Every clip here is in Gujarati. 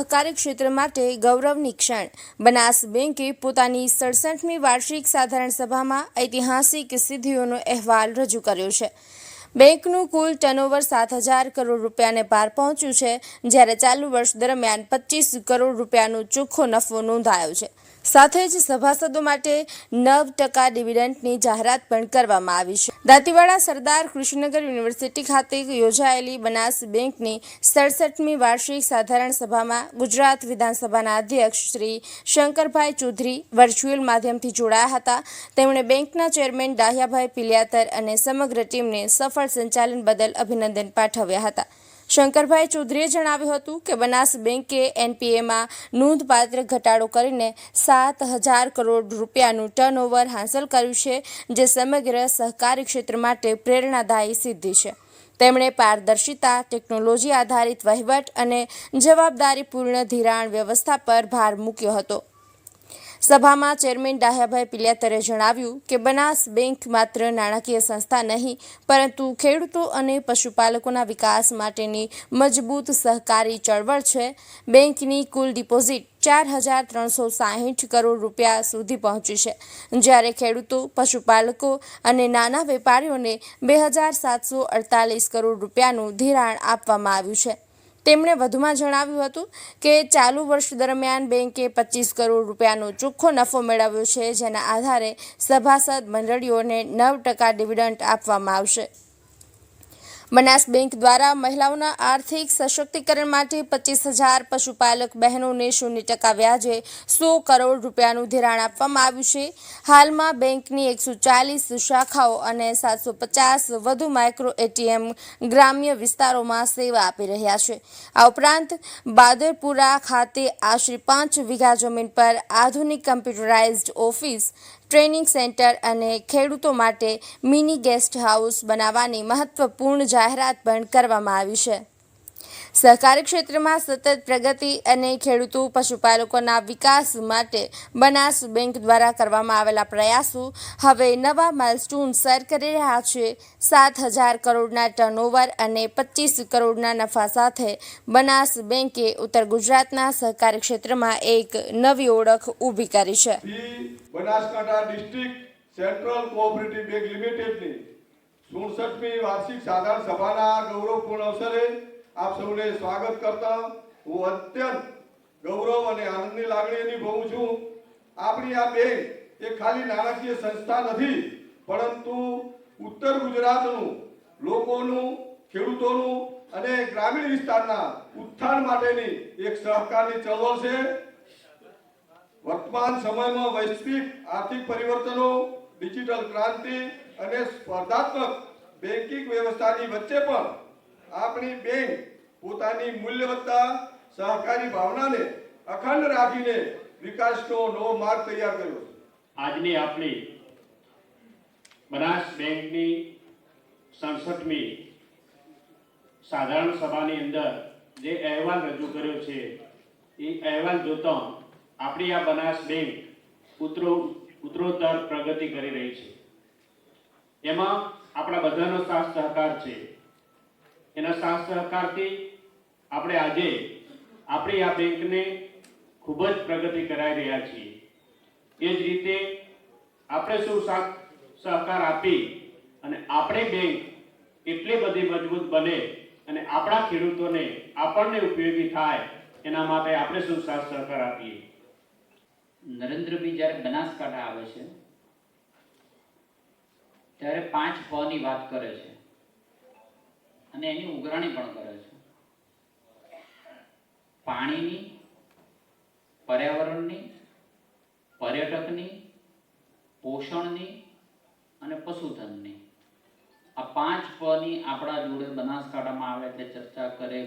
સહકારી ક્ષેત્ર માટે ગૌરવની ક્ષણ. બનાસ બેંકે પોતાની 67મી વાર્ષિક સાધારણ સભામાં ઐતિહાસિક સિદ્ધિઓનો અહેવાલ રજૂ કર્યો છે. બેંકનું કુલ ટર્નઓવર 7,000 કરોડ રૂપિયાને પાર પહોંચ્યું છે, જ્યારે ચાલુ વર્ષ દરમિયાન 25 કરોડ રૂપિયાનો ચોખ્ખો નફો નોંધાયો છે. સાથે જ સભાસદો માટે 9% ડિવિડન્ડની જાહેરાત પણ કરવામાં આવી છે. દાંતીવાડા સરદાર કૃષિનગર યુનિવર્સિટી ખાતે યોજાયેલી બનાસ બેંકની 67મી વાર્ષિક સાધારણ સભામાં ગુજરાત વિધાનસભાના અધ્યક્ષ શ્રી શંકરભાઈ ચૌધરી વર્ચ્યુઅલ માધ્યમથી જોડાયા હતા. તેમણે બેંકના ચેરમેન ડાહ્યાભાઈ પિલિયાતર અને સમગ્ર ટીમને સફળ સંચાલન બદલ અભિનંદન પાઠવ્યા હતા. શંકરભાઈ ચૌધરીએ જણાવ્યું હતું કે બનાસ બેંકે એનપીએમાં નોંધપાત્ર ઘટાડો કરીને 7,000 કરોડ રૂપિયાનું ટર્નઓવર હાંસલ કર્યું છે, જે સમગ્ર સહકારી ક્ષેત્ર માટે પ્રેરણાદાયી સિદ્ધિ છે. તેમણે પારદર્શિતા, ટેકનોલોજી આધારિત વહીવટ અને જવાબદારીપૂર્ણ ધિરાણ વ્યવસ્થા પર ભાર મૂક્યો હતો. સભામાં ચેરમેન ડાહ્યાભાઈ પિલિયાતરે જણાવ્યું કે બનાસ બેંક માત્ર નાણાકીય સંસ્થા નહીં, પરંતુ ખેડૂતો અને પશુપાલકોના વિકાસ માટેની મજબૂત સહકારી ચળવળ છે. બેંકની કુલ ડિપોઝિટ 4,360 કરોડ રૂપિયા સુધી પહોંચી છે, જ્યારે ખેડૂતો, પશુપાલકો અને નાના વેપારીઓને 2,748 કરોડ રૂપિયાનું ધિરાણ આપવામાં આવ્યું છે. તેમણે વધુમાં જણાવ્યું હતું કે ચાલુ વર્ષ દરમિયાન બેંકે 25 કરોડ રૂપિયાનો ચોખ્ખો નફો મેળવ્યો છે, જેના આધારે સભાસદ મંડળીઓને 9% ડિવિડન્ડ આપવામાં આવશે. બનાસ બેંક દ્વારા મહિલાઓના આર્થિક સશક્તિકરણ માટે 25,000 પશુપાલક બહેનોને 0% વ્યાજે 100 કરોડ રૂપિયાનું ધિરાણ આપવામાં આવ્યું છે. હાલમાં બેંકની 140 શાખાઓ અને 750 વધુ માઇક્રો એટીએમ ગ્રામ્ય વિસ્તારોમાં સેવા આપી રહ્યા છે. આ ઉપરાંત બાદરપુરા ખાતે આશરે 5 વીઘા જમીન પર આધુનિક કમ્પ્યુટરાઇઝ્ડ ઓફિસ, ટ્રેનિંગ સેન્ટર અને ખેડૂતો માટે મિની ગેસ્ટ હાઉસ બનાવવાની મહત્વપૂર્ણ જાહેરાત પણ કરવામાં આવી છે. સહકારી ક્ષેત્રમાં સતત પ્રગતિ અને ખેડૂતો પશુપાલકોના વિકાસ માટે બનાસ બેંક દ્વારા કરવામાં આવેલા પ્રયાસો હવે નવા માઇલસ્ટોન સર કરી રહ્યા છે. 7,000 કરોડના ટર્નઓવર અને 25 કરોડના નફા સાથે બનાસ બેંકે ઉત્તર ગુજરાતના સહકારી ક્ષેત્રમાં એક નવી ઓળખ ઊભી કરી છે. Banaskantha district central cooperative bank લિમિટેડની 67મી વાર્ષિક સાધારણ સભાના ગૌરવપૂર્ણ અવસરે આપ સૌને સ્વાગત કરતા હું અત્યંત ગૌરવ અને આનંદની લાગણી અનુભવું છું. આપણી આ બેંક એ ખાલી નાણાકીય સંસ્થા નથી, પરંતુ ઉત્તર ગુજરાતનું લોકોનું, ખેડૂતોનું અને ગ્રામીણ વિસ્તારના ઉત્થાન માટેની એક સહકારની ચળવળ છે. વર્તમાન સમયમાં વૈશ્વિક આર્થિક પરિવર્તનો, ડિજિટલ ક્રાંતિ અને સ્પર્ધાત્મક બેન્કિંગ વ્યવસ્થાની વચ્ચે પણ આપણી બેંક પોતાની મૂલ્યવત્તા, સહકારી ભાવનાને અખંડ રાખીને વિકાસનો નવો માર્ગ તૈયાર કર્યો. આજની આપણી બનાસ બેંકની 67મી સાધારણ સભાની અંદર જે અહેવાલ રજૂ કર્યો છે, એ અહેવાલ જોતા આપણી આ બનાસ બેંક ઉત્તરોત્તર પ્રગતિ કરી રહી છે. એમાં આપણા બધાનો સાથ સહકાર છે. એના સાથ સહકારથી આપણે આજે આપણી આ બેંકને ખૂબ જ પ્રગતિ કરાવી રહ્યા છીએ. એ જ રીતે આપણે શું સાથ સહકાર આપી અને આપણી બેંક એટલી બધી મજબૂત બને અને આપણા ખેડૂતોને આપણને ઉપયોગી થાય, એના માટે આપણે શું સાથ સહકાર આપીએ. નરેન્દ્રભાઈ જ્યારે બનાસકાંઠા આવે છે ત્યારે 5 પની વાત કરે છે અને એની ઉઘરાણી પણ કરે છે. પાણીની, પર્યાવરણની, પર્યટકની, પોષણની અને પશુધનની, આ 5 પની આપણા જોડે બનાસકાંઠામાં આવે એટલે ચર્ચા કરે.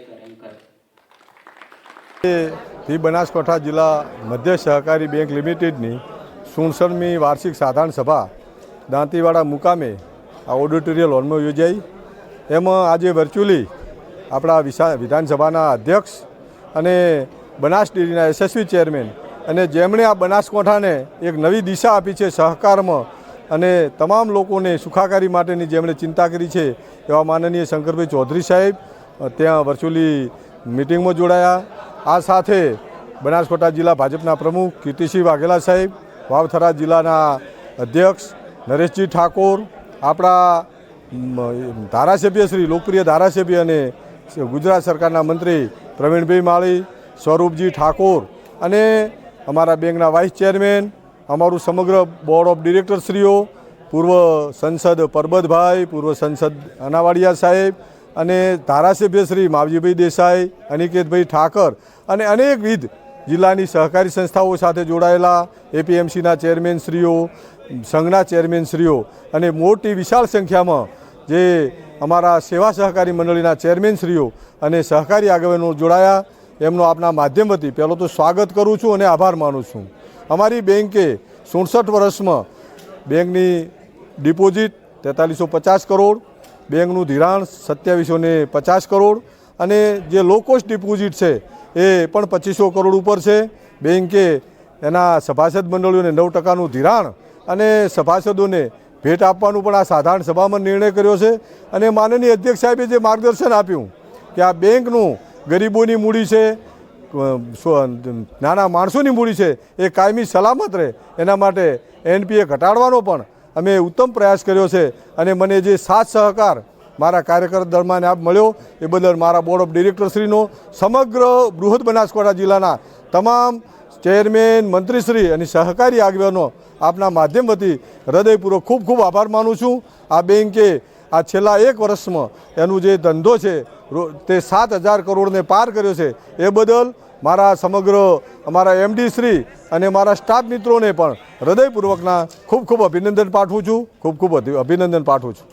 બનાસકાંઠા જિલ્લા મધ્ય સહકારી બેંક લિમિટેડની 67મી વાર્ષિક સાધારણ સભા દાંતીવાડા મુકામે આ ઓડિટોરિયલ હોલમાં યોજાઈ. એમાં આજે વર્ચ્યુઅલી આપણા વિધાનસભાના અધ્યક્ષ અને બનાસ ડેરીના યશસ્વી ચેરમેન અને જેમણે આ બનાસકાંઠાને એક નવી દિશા આપી છે સહકારમાં અને તમામ લોકોને સુખાકારી માટેની જેમણે ચિંતા કરી છે, એવા માનનીય શંકરભાઈ ચૌધરી સાહેબ ત્યાં વર્ચ્યુઅલી મિટિંગમાં જોડાયા. આ સાથે બનાસકાંઠા જિલ્લા ભાજપના પ્રમુખ કીર્તિસિંહ વાઘેલા સાહેબ, વાવથરા જિલ્લાના અધ્યક્ષ નરેશજી ઠાકોર, આપણા ધારાસભ્ય શ્રી લોકપ્રિય ધારાસભ્ય અને ગુજરાત સરકારના મંત્રી પ્રવીણભાઈ માળી, સ્વરૂપજી ઠાકોર અને અમારા બેંકના વાઇસ ચેરમેન, અમારું સમગ્ર બોર્ડ ઓફ ડિરેક્ટરશ્રીઓ, પૂર્વ સંસદ પરબતભાઈ, પૂર્વ સંસદ અનાવાડિયા સાહેબ અને ધારાસભ્ય શ્રી માવજીભાઈ દેસાઈ, અનિકેતભાઈ ઠાકર અને અનેકવિધ જિલ્લાની સહકારી સંસ્થાઓ સાથે જોડાયેલા એપીએમસીના ચેરમેનશ્રીઓ, સંઘના ચેરમેનશ્રીઓ અને મોટી વિશાળ સંખ્યામાં જે અમારા સેવા સહકારી મંડળીના ચેરમેનશ્રીઓ અને સહકારી આગેવાનો જોડાયા. એમનો આપના માધ્યમ વતી પહેલો તો સ્વાગત કરું છું અને આભાર માનું છું. અમારી બેંકે 67 વર્ષમાં બેંકની ડિપોઝિટ 4350 કરોડ, બેંકનું ધિરાણ 2750 કરોડ અને જે લો કોસ્ટ ડિપોઝિટ છે એ પણ 2500 કરોડ ઉપર છે. બેંકે એના સભાસદ મંડળીઓને 9%નું ધિરાણ અને સભાસદોને ભેટ આપવાનું પણ આ સાધારણ સભામાં નિર્ણય કર્યો છે. અને માનનીય અધ્યક્ષ સાહેબે જે માર્ગદર્શન આપ્યું કે આ બેંકનું ગરીબોની મૂડી છે, નાના માણસોની મૂડી છે, એ કાયમી સલામત રહે એના માટે એનપીએ ઘટાડવાનો પણ અમે ઉત્તમ પ્રયાસ કર્યો છે. અને મને જે સાથ સહકાર મારા કાર્યકર દરમિયાન આપ મળ્યો એ બદલ મારા બોર્ડ ઓફ ડિરેક્ટરશ્રીનો, સમગ્ર બૃહદ બનાસકાંઠા જિલ્લાના તમામ ચેરમેન, મંત્રીશ્રી અને સહકારી આગેવાનો આપના માધ્યમ વતી હૃદયપૂર્વક ખૂબ ખૂબ આભાર માનું છું. આ બેંકે આ છેલ્લા 1 વર્ષમાં એનું જે ધંધો છે તે 7000 કરોડને પાર કર્યો છે. એ બદલ મારા સમગ્ર અમારા એમડી શ્રી અને મારા સ્ટાફ મિત્રોને પણ હૃદયપૂર્વકના ખૂબ ખૂબ અભિનંદન પાઠવું છું.